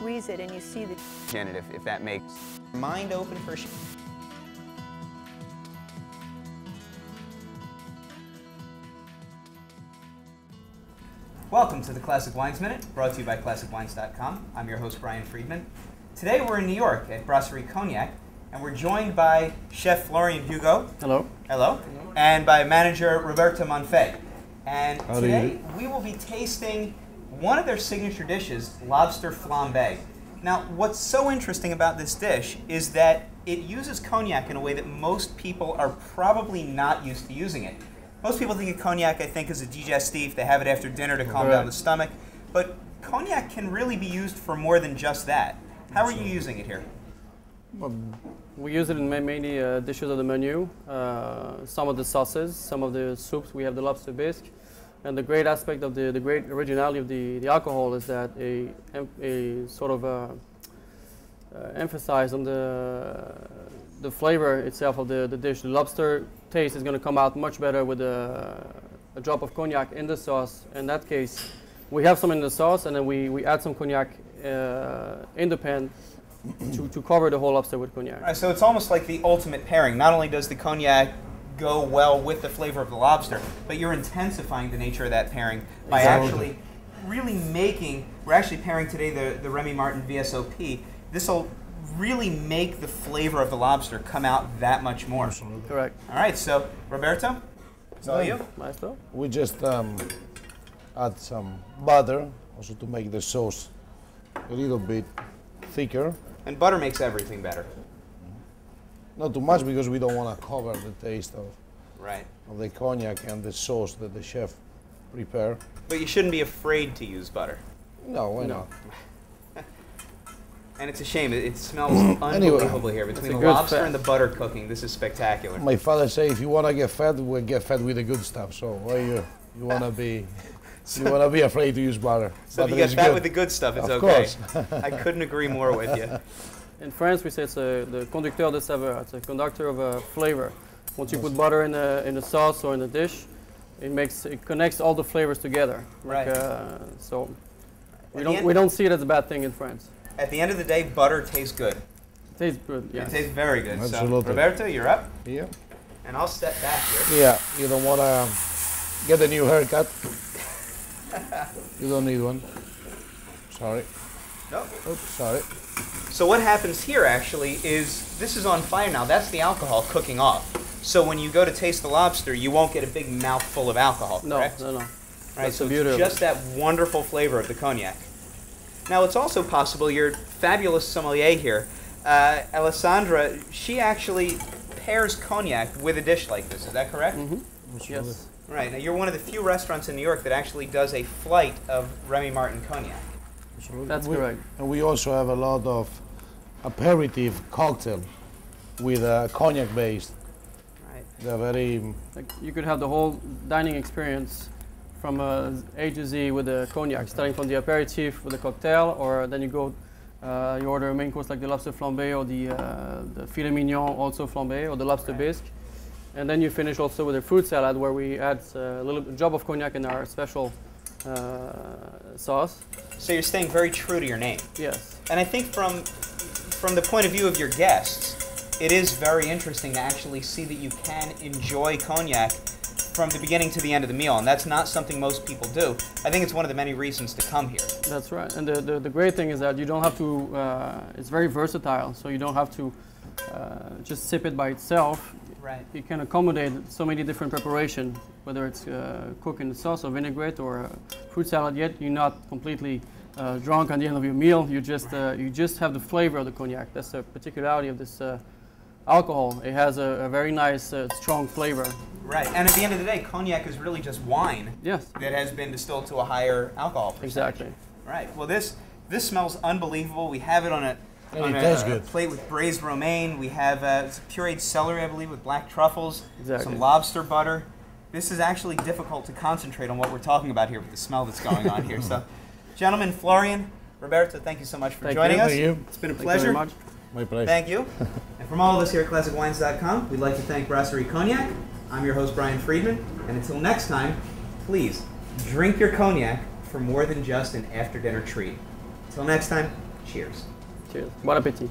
squeeze it and you see the... Janet, if that makes mind open for... Welcome to the Classic Wines Minute, brought to you by ClassicWines.com. I'm your host, Brian Friedman. Today we're in New York at Brasserie Cognac, and we're joined by Chef Florian Hugo. Hello. Hello. And by manager Roberto Monfay. And How today we will be tasting one of their signature dishes, lobster flambe. Now, what's so interesting about this dish is that it uses cognac in a way that most people are probably not used to using it. Most people think of cognac, I think, as a digestif. They have it after dinner to calm down the stomach. But cognac can really be used for more than just that. How are you using it here? Well, we use it in many dishes of the menu. Some of the sauces, some of the soups. We have the lobster bisque. And the great aspect of the great originality of the alcohol is that a sort of emphasize on the flavor itself of the dish. The lobster taste is going to come out much better with a drop of cognac in the sauce. In that case, we have some in the sauce, and then we add some cognac in the pan to cover the whole lobster with cognac. All right, so it's almost like the ultimate pairing. Not only does the cognac go well with the flavor of the lobster, but you're intensifying the nature of that pairing by actually really making, we're actually pairing today the Remy Martin VSOP. This will really make the flavor of the lobster come out that much more. Absolutely. Correct. All right, so Roberto, it's all you. Maestro? We just add some butter also to make the sauce a little bit thicker. And butter makes everything better. Not too much because we don't want to cover the taste of the cognac and the sauce that the chef prepare. But you shouldn't be afraid to use butter. No, why not? And it's a shame, it smells unbelievable here. Between the lobster and the butter cooking, this is spectacular. My father say if you want to get fat, we'll get fat with the good stuff. So why you want to be afraid to use butter? So if you get fat with the good stuff, it's okay. Of course. I couldn't agree more with you. In France, we say it's the conducteur de saveur. It's a conductor of flavor. Once you put butter in the sauce or in the dish, it connects all the flavors together. Right. So we don't see it as a bad thing in France. At the end of the day, butter tastes good. It tastes good. Yeah. It tastes very good. Absolutely. So Roberto, you're up. Yeah. And I'll step back here. Yeah. You don't want to get a new haircut. You don't need one. Sorry. Nope. Oops, sorry. So what happens here actually is this is on fire now. That's the alcohol cooking off. So when you go to taste the lobster, you won't get a big mouthful of alcohol, correct? No. Right, so it's just that wonderful flavor of the cognac. Now it's also possible, your fabulous sommelier here, Alessandra, she actually pairs cognac with a dish like this. Is that correct? Mm-hmm. Yes. Right. Now you're one of the few restaurants in New York that actually does a flight of Remy Martin cognac. That's correct. And we also have a lot of aperitif cocktail with cognac based. Right. They're very... Like you could have the whole dining experience from A to Z with the cognac, starting from the aperitif with the cocktail, or then you go, you order a main course like the lobster flambé or the filet mignon also flambé or the lobster bisque. And then you finish also with a fruit salad where we add a little drop of cognac in our special sauce. So you're staying very true to your name. Yes. And I think from the point of view of your guests, it is very interesting to actually see that you can enjoy cognac from the beginning to the end of the meal, and that's not something most people do. I think it's one of the many reasons to come here. That's right. And the great thing is that you don't have to, it's very versatile, so you don't have to just sip it by itself. Right. You can accommodate so many different preparations, whether it's cooked in the sauce or vinaigrette or fruit salad, yet you're not completely drunk at the end of your meal. You just have the flavor of the cognac. That's the particularity of this alcohol. It has a very nice, strong flavor. Right, and at the end of the day, cognac is really just wine. Yes. That has been distilled to a higher alcohol percentage. Exactly. Right. Well, this smells unbelievable. We have it on a plate with braised romaine. We have pureed celery, I believe, with black truffles. Exactly. Some lobster butter. This is actually difficult to concentrate on what we're talking about here with the smell that's going on here. So, gentlemen, Florian, Roberto, thank you so much for joining us. Thank you. It's been a pleasure. Thank you very much. My pleasure. Thank you. And from all of us here at ClassicWines.com, we'd like to thank Brasserie Cognac. I'm your host, Brian Friedman. And until next time, please drink your cognac for more than just an after-dinner treat. Until next time, Cheers. Cheers. Bon appétit.